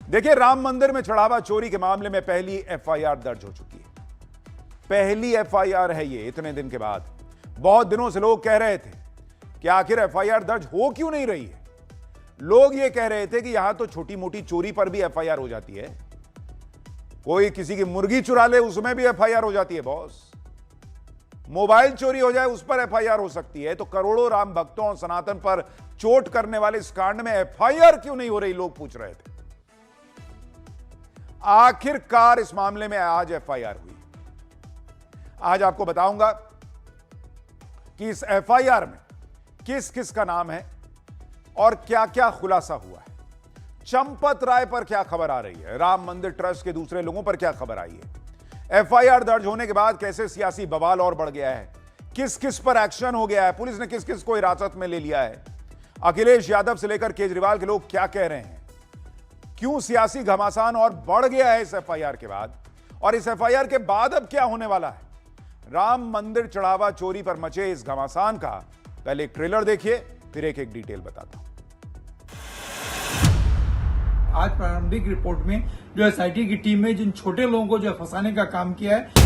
देखिए, राम मंदिर में चढ़ावा चोरी के मामले में पहली एफआईआर दर्ज हो चुकी है। पहली एफआईआर है ये इतने दिन के बाद। बहुत दिनों से लोग कह रहे थे कि आखिर एफआईआर दर्ज हो क्यों नहीं रही है। लोग ये कह रहे थे कि यहां तो छोटी मोटी चोरी पर भी एफआईआर हो जाती है, कोई किसी की मुर्गी चुरा ले उसमें भी एफआईआर हो जाती है बॉस, मोबाइल चोरी हो जाए उस पर एफआईआर हो सकती है, तो करोड़ों राम भक्तों और सनातन पर चोट करने वाले इस कांड में एफआईआर क्यों नहीं हो रही, लोग पूछ रहे थे। आखिरकार इस मामले में आज एफआईआर हुई। आज आपको बताऊंगा कि इस एफआईआर में किस किस का नाम है और क्या क्या खुलासा हुआ है। चंपत राय पर क्या खबर आ रही है, राम मंदिर ट्रस्ट के दूसरे लोगों पर क्या खबर आई है, एफआईआर दर्ज होने के बाद कैसे सियासी बवाल और बढ़ गया है, किस किस पर एक्शन हो गया है, पुलिस ने किस किस को हिरासत में ले लिया है, अखिलेश यादव से लेकर केजरीवाल के लोग क्या कह रहे हैं, क्यों सियासी घमासान और बढ़ गया है इस एफआईआर के बाद, और इस एफआईआर के बाद अब क्या होने वाला है। राम मंदिर चढ़ावा चोरी पर मचे इस घमासान का पहले एक ट्रेलर देखिए, फिर एक एक डिटेल बताता हूं। आज प्रारंभिक रिपोर्ट में जो एसआईटी की टीम ने जिन छोटे लोगों को जो फंसाने का काम किया है,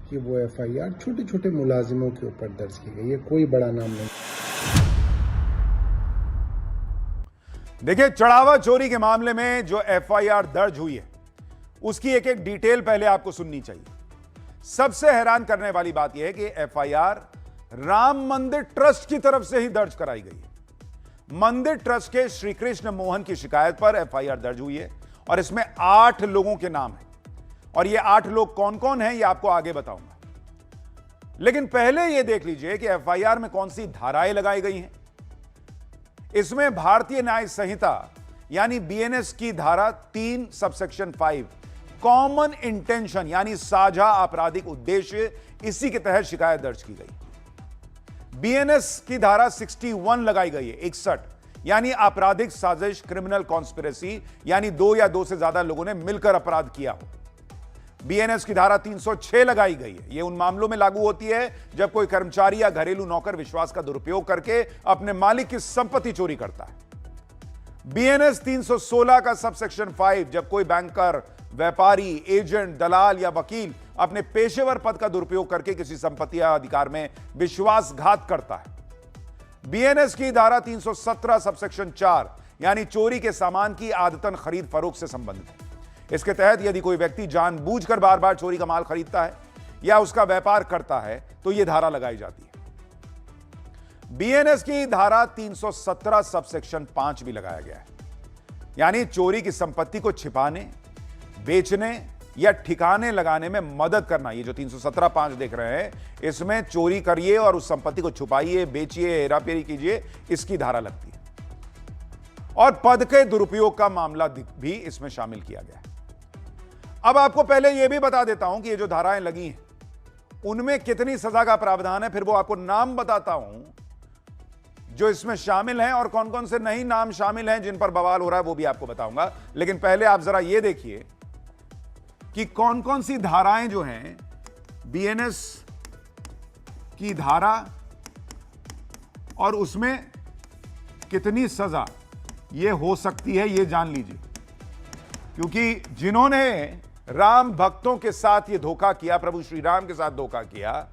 कि वो एफआईआर छोटे छोटे मुलाजिमों के ऊपर दर्ज की गई है, कोई बड़ा नाम नहीं। देखिए, चढ़ावा चोरी के मामले में जो एफआईआर दर्ज हुई है उसकी एक एक डिटेल पहले आपको सुननी चाहिए। सबसे हैरान करने वाली बात यह है कि एफआईआर राम मंदिर ट्रस्ट की तरफ से ही दर्ज कराई गई है। मंदिर ट्रस्ट के श्री कृष्ण मोहन की शिकायत पर एफआईआर दर्ज हुई है और इसमें 8 लोगों के नाम हैं और ये 8 लोग कौन कौन हैं ये आपको आगे बताऊंगा। लेकिन पहले ये देख लीजिए कि एफआईआर में कौन सी धाराएं लगाई गई हैं। इसमें भारतीय न्याय संहिता यानी बीएनएस की धारा 3 सबसेक्शन 5 कॉमन इंटेंशन यानी साझा आपराधिक उद्देश्य, इसी के तहत शिकायत दर्ज की गई। बीएनएस की धारा 61 लगाई गई है, 61 यानी आपराधिक साजिश, क्रिमिनल कॉन्स्पिरेसी यानी 2 या 2 से ज्यादा लोगों ने मिलकर अपराध किया हो। बीएनएस की धारा 306 लगाई गई है। यह उन मामलों में लागू होती है जब कोई कर्मचारी या घरेलू नौकर विश्वास का दुरुपयोग करके अपने मालिक की संपत्ति चोरी करता है। बीएनएस 316 का सबसेक्शन 5 जब कोई बैंकर, व्यापारी, एजेंट, दलाल या वकील अपने पेशेवर पद का दुरुपयोग करके किसी संपत्ति या अधिकार में विश्वासघात करता है। बीएनएस की धारा 317 सबसेक्शन 4 यानी चोरी के सामान की आदतन खरीद फरोख्त से संबंधित है। इसके तहत यदि कोई व्यक्ति जानबूझकर बार बार चोरी का माल खरीदता है या उसका व्यापार करता है तो यह धारा लगाई जाती है। बीएनएस की धारा 317 सबसेक्शन 5 भी लगाया गया है, यानी चोरी की संपत्ति को छिपाने, बेचने या ठिकाने लगाने में मदद करना। ये जो 317(5) देख रहे हैं, इसमें चोरी करिए और उस संपत्ति को छुपाइए, बेचिए, हेराफेरी कीजिए, इसकी धारा लगती है। और पद के दुरुपयोग का मामला भी इसमें शामिल किया गया है। अब आपको पहले यह भी बता देता हूं कि ये जो धाराएं लगी हैं उनमें कितनी सजा का प्रावधान है, फिर वो आपको नाम बताता हूं जो इसमें शामिल हैं और कौन कौन से नहीं नाम शामिल हैं जिन पर बवाल हो रहा है वो भी आपको बताऊंगा। लेकिन पहले आप जरा ये देखिए कि कौन कौन सी धाराएं जो हैं बीएनएस की धारा और उसमें कितनी सजा ये हो सकती है, ये जान लीजिए। क्योंकि जिन्होंने राम भक्तों के साथ ये धोखा किया, प्रभु श्री राम के साथ धोखा किया,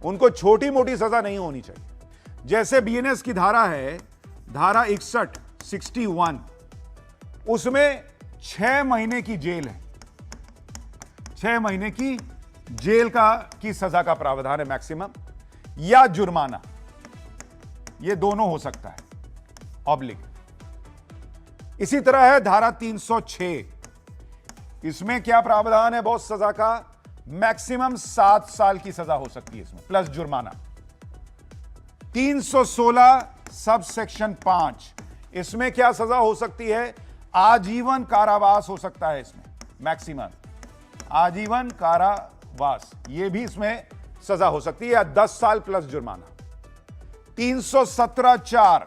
उनको छोटी मोटी सजा नहीं होनी चाहिए। जैसे बीएनएस की धारा है, धारा 61 उसमें 6 महीने की जेल है, 6 महीने की जेल की सजा का प्रावधान है मैक्सिमम, या जुर्माना, ये दोनों हो सकता है ऑब्लिक। इसी तरह है धारा 306, इसमें क्या प्रावधान है बहुत सजा का, मैक्सिमम 7 साल की सजा हो सकती है इसमें प्लस जुर्माना। 316 सब सेक्शन 5, इसमें क्या सजा हो सकती है, आजीवन कारावास हो सकता है इसमें, मैक्सिमम आजीवन कारावास, यह भी इसमें सजा हो सकती है, या 10 साल प्लस जुर्माना। 317(4)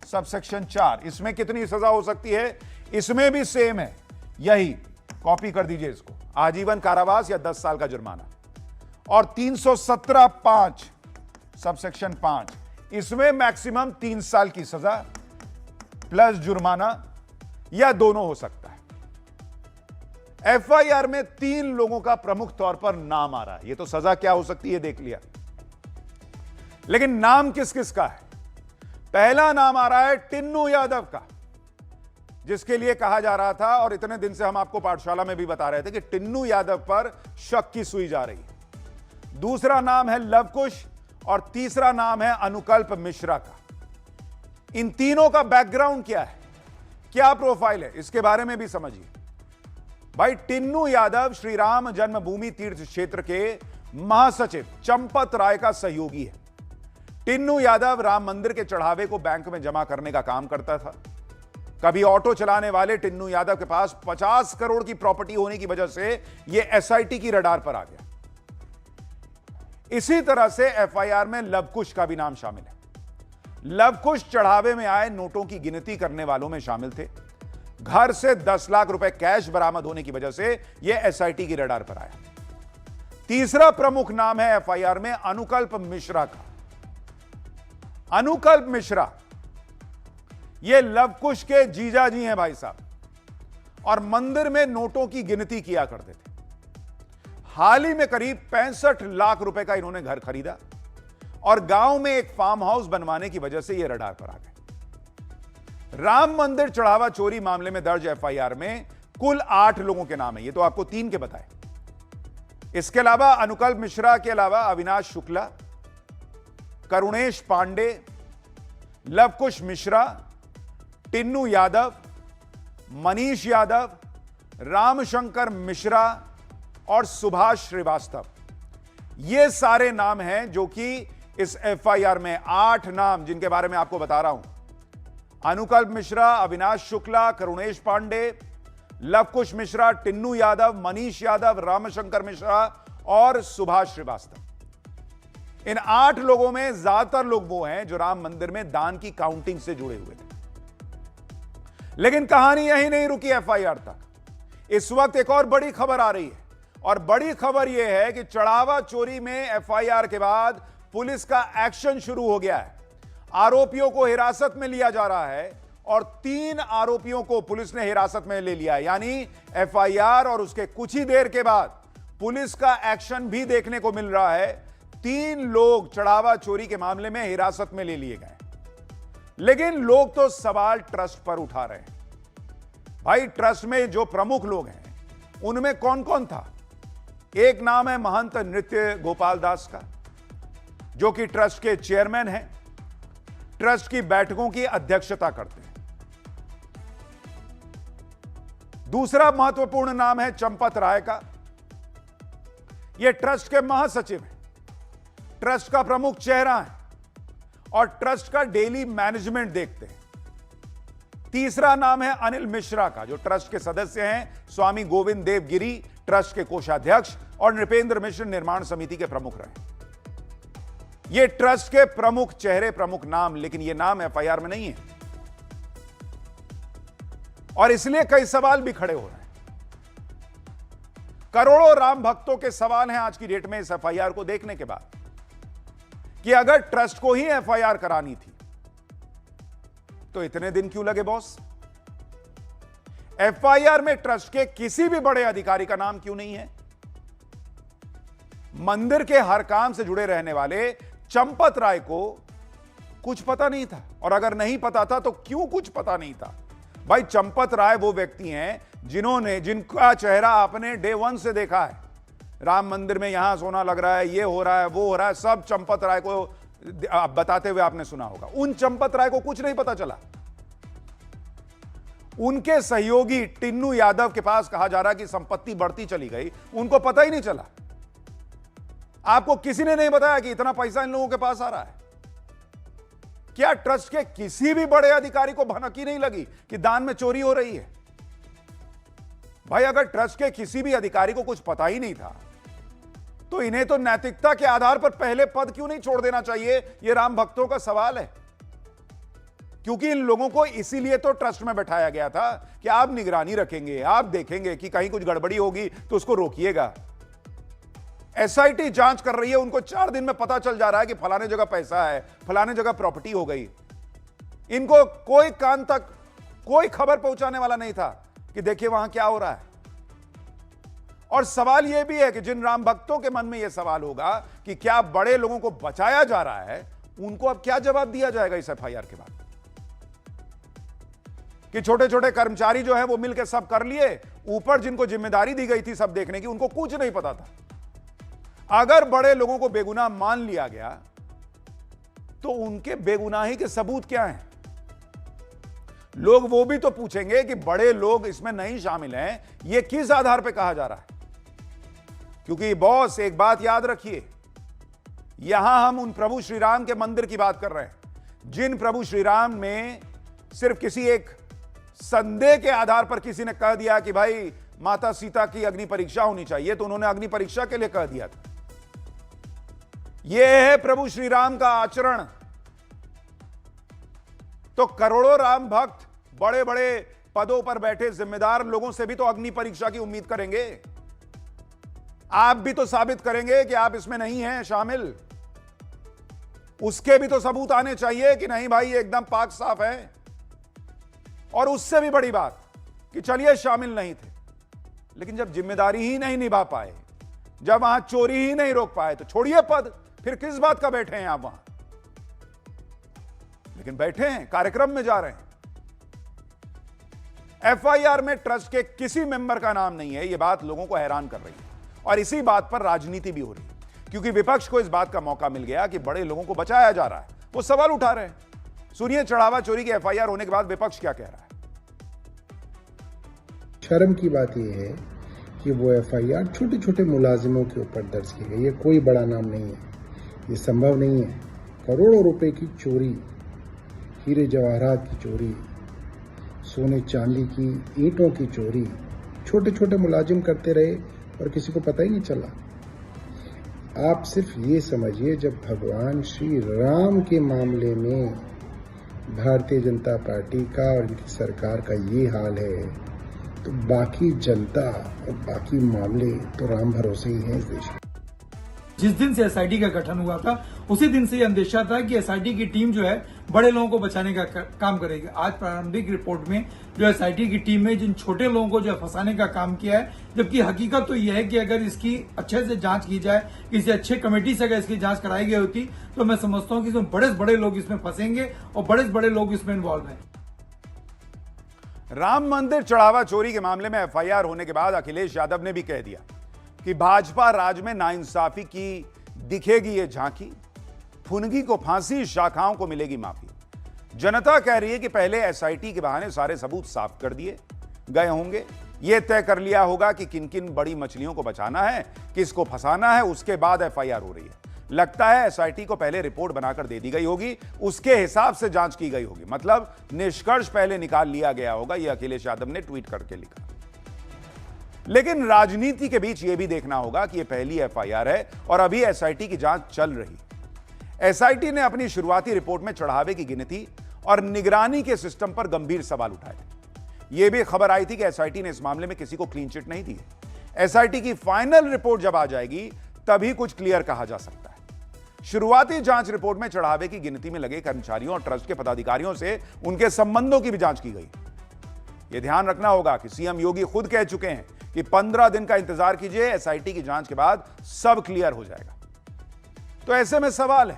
सबसेक्शन 4, इसमें कितनी सजा हो सकती है? इसमें भी सेम है, यही कॉपी कर दीजिए इसको, आजीवन कारावास या 10 साल का जुर्माना। और 317(5) सबसेक्शन 5, इसमें मैक्सिमम 3 साल की सजा प्लस जुर्माना या दोनों हो सकता है। एफआईआर में 3 लोगों का प्रमुख तौर पर नाम आ रहा है। यह तो सजा क्या हो सकती है देख लिया, लेकिन नाम किस किस का है? पहला नाम आ रहा है टिन्नू यादव का, जिसके लिए कहा जा रहा था और इतने दिन से हम आपको पाठशाला में भी बता रहे थे कि टिन्नू यादव पर शक की सुई जा रही है। दूसरा नाम है लवकुश और तीसरा नाम है अनुकल्प मिश्रा का। इन तीनों का बैकग्राउंड क्या है, क्या प्रोफाइल है, इसके बारे में भी समझिए। भाई, टिन्नू यादव श्री राम जन्मभूमि तीर्थ क्षेत्र के महासचिव चंपत राय का सहयोगी है। टिन्नू यादव राम मंदिर के चढ़ावे को बैंक में जमा करने का काम करता था। कभी ऑटो चलाने वाले टिन्नू यादव के पास 50 करोड़ की प्रॉपर्टी होने की वजह से यह एसआईटी की रडार पर आ गया। इसी तरह से एफआईआर में लवकुश का भी नाम शामिल है। लवकुश चढ़ावे में आए नोटों की गिनती करने वालों में शामिल थे। घर से 10 लाख रुपए कैश बरामद होने की वजह से यह एसआईटी की रडार पर आया। तीसरा प्रमुख नाम है एफआईआर में अनुकल्प मिश्रा का। अनुकल्प मिश्रा ये लवकुश के जीजा जी हैं भाई साहब, और मंदिर में नोटों की गिनती किया करते थे। हाल ही में करीब 65 लाख रुपए का इन्होंने घर खरीदा और गांव में एक फार्म हाउस बनवाने की वजह से यह रडार पर आ गए। राम मंदिर चढ़ावा चोरी मामले में दर्ज एफआईआर में कुल 8 लोगों के नाम है। ये तो आपको 3 के बताए। इसके अलावा अनुकल्प मिश्रा के अलावा अविनाश शुक्ला, करुणेश पांडे, लवकुश मिश्रा, टिन्नू यादव, मनीष यादव, रामशंकर मिश्रा और सुभाष श्रीवास्तव, ये सारे नाम हैं जो कि इस एफआईआर में 8 नाम जिनके बारे में आपको बता रहा हूं, अनुकल्प मिश्रा, अविनाश शुक्ला, करुणेश पांडे, लवकुश मिश्रा, टिन्नू यादव, मनीष यादव, रामशंकर मिश्रा और सुभाष श्रीवास्तव। इन 8 लोगों में ज्यादातर लोग वो हैं जो राम मंदिर में दान की काउंटिंग से जुड़े हुए थे। लेकिन कहानी यही नहीं रुकी एफआईआर तक। इस वक्त एक और बड़ी खबर आ रही है, और बड़ी खबर यह है कि चढ़ावा चोरी में एफआईआर के बाद पुलिस का एक्शन शुरू हो गया है। आरोपियों को हिरासत में लिया जा रहा है और 3 आरोपियों को पुलिस ने हिरासत में ले लिया है। यानी एफआईआर और उसके कुछ ही देर के बाद पुलिस का एक्शन भी देखने को मिल रहा है। 3 लोग चढ़ावा चोरी के मामले में हिरासत में ले लिए गए। लेकिन लोग तो सवाल ट्रस्ट पर उठा रहे हैं। भाई, ट्रस्ट में जो प्रमुख लोग हैं उनमें कौन कौन था? एक नाम है महंत नृत्य गोपाल दास का, जो कि ट्रस्ट के चेयरमैन हैं, ट्रस्ट की बैठकों की अध्यक्षता करते हैं। दूसरा महत्वपूर्ण नाम है चंपत राय का। यह ट्रस्ट के महासचिव हैं, ट्रस्ट का प्रमुख चेहरा है और ट्रस्ट का डेली मैनेजमेंट देखते हैं। तीसरा नाम है अनिल मिश्रा का, जो ट्रस्ट के सदस्य हैं। स्वामी गोविंद देव गिरी ट्रस्ट के कोषाध्यक्ष और नृपेंद्र मिश्र निर्माण समिति के प्रमुख रहे। ये ट्रस्ट के प्रमुख चेहरे, प्रमुख नाम, लेकिन ये नाम एफआईआर में नहीं है और इसलिए कई सवाल भी खड़े हो रहे हैं। करोड़ों राम भक्तों के सवाल हैं आज की डेट में इस एफआईआर को देखने के बाद कि अगर ट्रस्ट को ही एफआईआर करानी थी तो इतने दिन क्यों लगे बॉस? एफआईआर में ट्रस्ट के किसी भी बड़े अधिकारी का नाम क्यों नहीं है? मंदिर के हर काम से जुड़े रहने वाले चंपत राय को कुछ पता नहीं था, और अगर नहीं पता था तो क्यों कुछ पता नहीं था? भाई, चंपत राय वो व्यक्ति हैं जिनका चेहरा आपने डे 1 से देखा है। राम मंदिर में यहां सोना लग रहा है, ये हो रहा है, वो हो रहा है, सब चंपत राय को बताते हुए आपने सुना होगा। उन चंपत राय को कुछ नहीं पता चला। उनके सहयोगी टिन्नू यादव के पास कहा जा रहा है कि संपत्ति बढ़ती चली गई, उनको पता ही नहीं चला। आपको किसी ने नहीं बताया कि इतना पैसा इन लोगों के पास आ रहा है। क्या ट्रस्ट के किसी भी बड़े अधिकारी को भनक ही नहीं लगी कि दान में चोरी हो रही है? भाई, अगर ट्रस्ट के किसी भी अधिकारी को कुछ पता ही नहीं था तो इन्हें तो नैतिकता के आधार पर पहले पद क्यों नहीं छोड़ देना चाहिए? यह राम भक्तों का सवाल है। क्योंकि इन लोगों को इसीलिए तो ट्रस्ट में बैठाया गया था कि आप निगरानी रखेंगे, आप देखेंगे कि कहीं कुछ गड़बड़ी होगी तो उसको रोकिएगा। एसआईटी जांच कर रही है, उनको 4 दिन में पता चल जा रहा है कि फलाने जगह पैसा है, फलाने जगह प्रॉपर्टी हो गई। इनको कोई कान तक कोई खबर पहुंचाने वाला नहीं था कि देखिए वहां क्या हो रहा है। और सवाल यह भी है कि जिन राम भक्तों के मन में यह सवाल होगा कि क्या बड़े लोगों को बचाया जा रहा है, उनको अब क्या जवाब दिया जाएगा इस एफआईआर के बाद? कि छोटे छोटे कर्मचारी जो है वो मिलकर सब कर लिए, ऊपर जिनको जिम्मेदारी दी गई थी सब देखने की, उनको कुछ नहीं पता था। अगर बड़े लोगों को बेगुनाह मान लिया गया तो उनके बेगुनाही के सबूत क्या हैं? लोग वो भी तो पूछेंगे कि बड़े लोग इसमें नहीं शामिल हैं, ये किस आधार पर कहा जा रहा है? क्योंकि बॉस, एक बात याद रखिए, यहां हम उन प्रभु श्री राम के मंदिर की बात कर रहे हैं जिन प्रभु श्री राम में सिर्फ किसी एक संदेह के आधार पर किसी ने कह दिया कि भाई माता सीता की अग्नि परीक्षा होनी चाहिए, तो उन्होंने अग्नि परीक्षा के लिए कह दिया था। यह है प्रभु श्री राम का आचरण। तो करोड़ों राम भक्त बड़े बड़े पदों पर बैठे जिम्मेदार लोगों से भी तो अग्नि परीक्षा की उम्मीद करेंगे। आप भी तो साबित करेंगे कि आप इसमें नहीं हैं शामिल। उसके भी तो सबूत आने चाहिए कि नहीं भाई एकदम पाक साफ है। और उससे भी बड़ी बात कि चलिए शामिल नहीं थे, लेकिन जब जिम्मेदारी ही नहीं निभा पाए, जब वहां चोरी ही नहीं रोक पाए, तो छोड़िए पद, फिर किस बात का बैठे हैं आप वहां? लेकिन बैठे हैं, कार्यक्रम में जा रहे हैं। एफआईआर में ट्रस्ट के किसी मेंबर का नाम नहीं है। यह बात लोगों को हैरान कर रही है और इसी बात पर राजनीति भी हो रही है, क्योंकि विपक्ष को इस बात का मौका मिल गया कि बड़े लोगों को बचाया जा रहा है। वो सवाल उठा रहे हैं। सुनिए चढ़ावा चोरी की एफआईआर होने के बाद विपक्ष क्या कह रहा है। शर्म की बात यह है कि वो एफआईआर छोटे छोटे मुलाजिमों के ऊपर दर्ज की गई है। कोई बड़ा नाम नहीं है, ये संभव नहीं है। करोड़ों रुपए की चोरी, हीरे जवाहरात की चोरी, सोने चांदी की ईंटों की चोरी छोटे छोटे मुलाजिम करते रहे और किसी को पता ही नहीं चला। आप सिर्फ ये समझिए, जब भगवान श्री राम के मामले में भारतीय जनता पार्टी का और इनकी सरकार का ये हाल है, तो बाकी जनता और बाकी मामले तो राम भरोसे ही हैं इस देश में। जिस दिन से एसआईटी का गठन हुआ था उसी दिन से ये अंदेशा था कि एसआईटी की टीम जो है बड़े लोगों को बचाने का काम करेगी। आज प्रारंभिक रिपोर्ट में जो एसआईटी की टीम में जिन छोटे लोगों को जो है फंसाने का काम किया है, जबकि हकीकत तो यह है कि अगर इसकी अच्छे से जांच की जाए, किसी अच्छे कमेटी से अगर इसकी जांच कराई गई होती, तो मैं समझता हूं कि इसमें बड़े बड़े लोग इसमें फंसेंगे और बड़े बड़े लोग इसमें इन्वॉल्व हैं। राम मंदिर चढ़ावा चोरी के मामले में एफआईआर होने के बाद अखिलेश यादव ने भी कह दिया कि भाजपा राज में नाइंसाफी की दिखेगी ये झांकी, फुनगी को फांसी, शाखाओं को मिलेगी माफी। जनता कह रही है कि पहले एसआईटी के बहाने सारे सबूत साफ कर दिए गए होंगे, यह तय कर लिया होगा कि किन किन बड़ी मछलियों को बचाना है, किसको फंसाना है, उसके बाद एफआईआर हो रही है। लगता है एसआईटी को पहले रिपोर्ट बनाकर दे दी गई होगी, उसके हिसाब से जांच की गई होगी। मतलब निष्कर्ष पहले निकाल लिया गया होगा, यह अखिलेश यादव ने ट्वीट करके लिखा। लेकिन राजनीति के बीच यह भी देखना होगा कि यह पहली एफआईआर है और अभी एसआईटी की जांच चल रही। एसआईटी ने अपनी शुरुआती रिपोर्ट में चढ़ावे की गिनती और निगरानी के सिस्टम पर गंभीर सवाल उठाए थे। यह भी खबर आई थी कि एसआईटी ने इस मामले में किसी को क्लीन चिट नहीं दी है। एसआईटी की फाइनल रिपोर्ट जब आ जाएगी तभी कुछ क्लियर कहा जा सकता है। शुरुआती जांच रिपोर्ट में चढ़ावे की गिनती में लगे कर्मचारियों और ट्रस्ट के पदाधिकारियों से उनके संबंधों की भी जांच की गई। यह ध्यान रखना होगा कि सीएम योगी खुद कह चुके हैं कि 15 दिन का इंतजार कीजिए, एसआईटी की जांच के बाद सब क्लियर हो जाएगा। तो ऐसे में सवाल है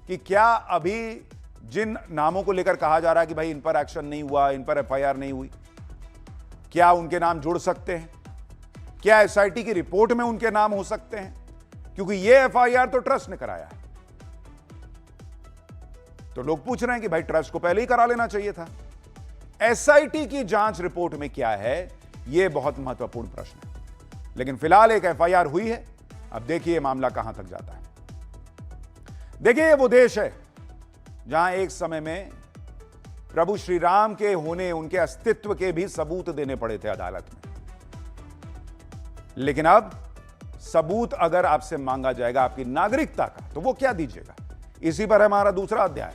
कि क्या अभी जिन नामों को लेकर कहा जा रहा है कि भाई इन पर एक्शन नहीं हुआ, इन पर एफआईआर नहीं हुई, क्या उनके नाम जुड़ सकते हैं? क्या एसआईटी की रिपोर्ट में उनके नाम हो सकते हैं? क्योंकि यह एफआईआर तो ट्रस्ट ने कराया है। तो लोग पूछ रहे हैं कि भाई ट्रस्ट को पहले ही करा लेना चाहिए था। एसआईटी की जांच रिपोर्ट में क्या है, यह बहुत महत्वपूर्ण प्रश्न है। लेकिन फिलहाल एक एफआईआर हुई है, अब देखिए मामला कहां तक जाता है। देखिए ये वो देश है जहां एक समय में प्रभु श्री राम के होने, उनके अस्तित्व के भी सबूत देने पड़े थे अदालत में। लेकिन अब सबूत अगर आपसे मांगा जाएगा आपकी नागरिकता का, तो वो क्या दीजिएगा? इसी पर हमारा दूसरा अध्याय।